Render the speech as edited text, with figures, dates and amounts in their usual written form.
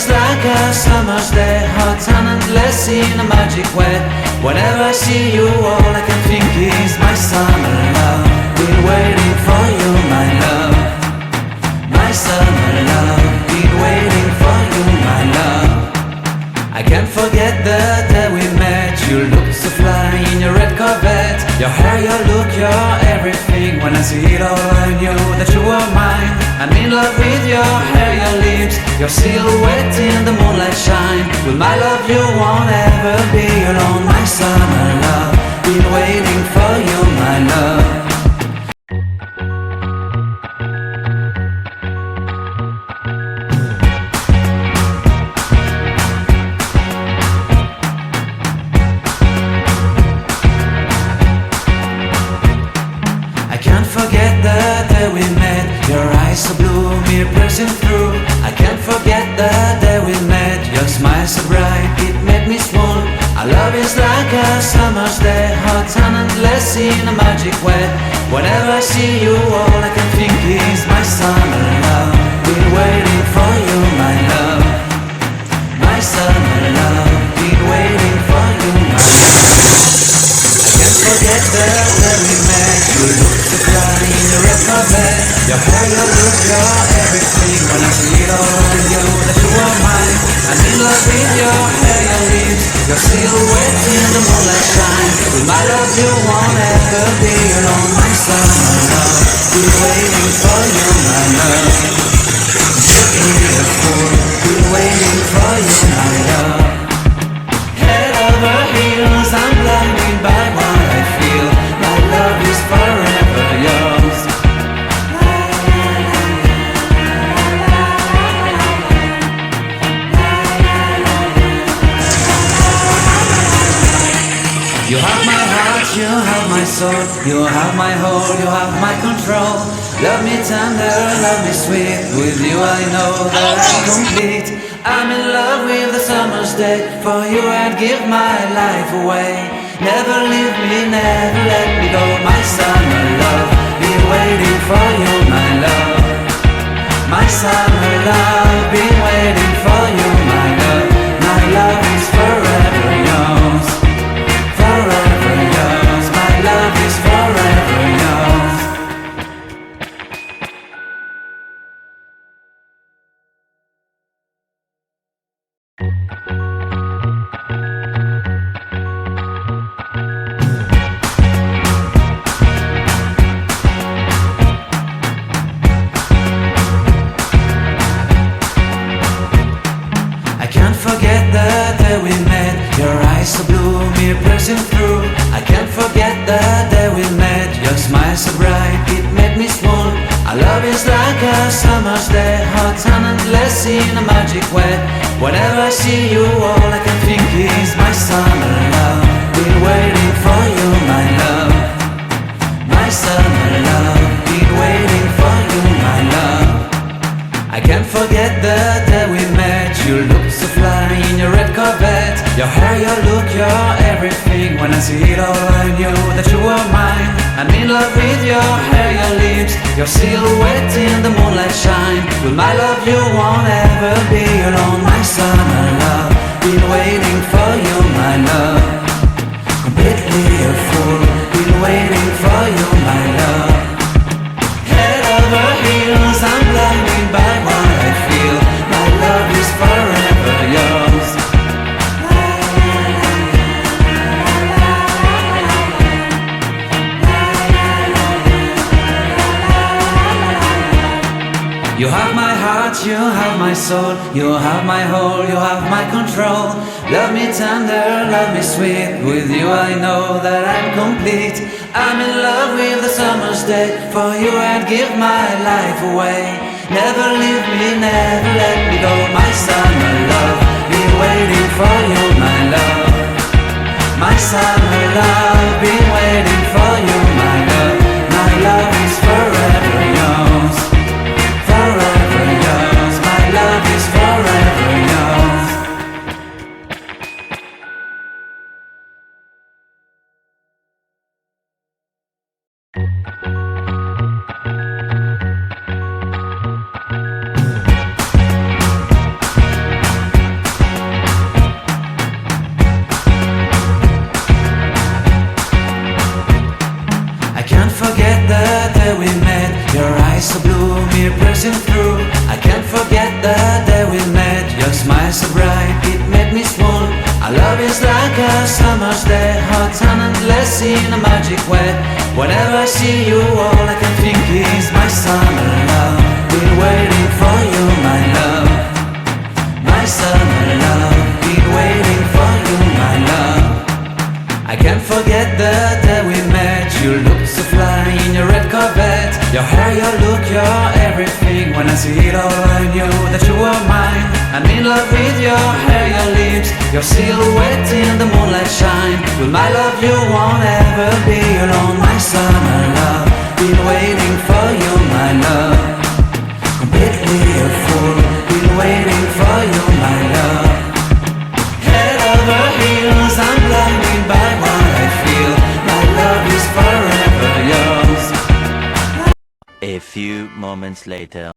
is like a summer's day, hot and endless in a magic way. Whenever I see you, all I can think is my summer love. Been waiting for you, my love. My summer love. Been waiting for you, my love. I can't forget the day we met. You looked so fly in your red Corvette. Your hair, your look, your everything. When I see it all, I knew that you were mine. I'm in love with your hair, your lips, your silhouette in the moonlight shine. With my love you won't ever be alone. My summer love, been waiting for you, my love. Forget the day we met. Your eyes so blue, me piercing through. I can't forget the day we met. Your smile so bright, it made me swoon. Our love is like a summer's day, hot and endless in a magic way. Whenever I see you, all I can think is my summer love. Been waiting for you, my love. My summer love. Been waiting for you, my love. I can't forget the day we met. You look so fly in your red Corvette. Your hair, your look, your everything. When I see it all, I knew that you were mine. I'm in love with your hair, your lips, your silhouette in the moonlight shine. With my love you won't ever be alone. My summer love, been waiting for you, my love. Take me a fool, been waiting for you, my love. Head over heels, I'm blinded by what I feel. My love is forever yours. You have my heart, you have my soul. You have my whole, you have my control. Love me tender, love me sweet. With you I know that I'm complete. I'm in love with the summer's day. For you I'd give my life away. Never leave me, never let me go. My summer love, been waiting for you, my love. My summer love, been waiting for you, my love. My love is forever yours. Forever yours. My love is forever yours. Forget the day we met. Your eyes so blue, me piercing through. I can't forget the day we met. Your smile so bright, it made me swoon. Our love is like a summer's day, hot and endless in a magic way. Whenever I see you, all I can think is my summer love. Been waiting for you, my love. My summer love. Been waiting for you, my love. I can't forget the day we met. You looked so fly in your red Corvette. Your hair, your look, your everything. When I see it all, I knew that you were mine. I'm in love with your hair, your lips, your silhouette in the moonlight shine. With my love you won't ever be alone. My summer love, been waiting for you, my love. Completely a fool, been waiting for you, my love. Head over heels, I'm blinded by what I feel. My love is forever yours. You have my heart, you have my soul. You have my whole, you have my control. Love me tender, love me sweet. With you I know that I'm complete. I'm in love with the summer's day. For you I'd give my life away. Never leave me, never let me go. My summer love, been waiting for you, my love. My summer love, been waiting for you, my love. My love is forever yours. Forever yours. My love is forever yours. day we met. Your eyes so blue, me piercing through. I can't forget the day we met. Your smile so bright, it made me swoon. Our love is like a summer's day, hot and endless in a magic way. Whenever I see you, all I can think is my summer love. Been waiting for you, my love. My summer love. Been waiting for you, my love. I can't forget the day we met. You looked so fly in your red Corvette. Your hair, your look, your everything. When I see it all, I knew that you were mine. I'm in love with your hair, your lips, your silhouette in the moonlight shine. With my love you won't ever be alone. My summer love, been waiting for you, my love. Completely a fool, been waiting for you, my love. Head over heels, I'm blinded by what I feel. My love is forever yours. A few moments later.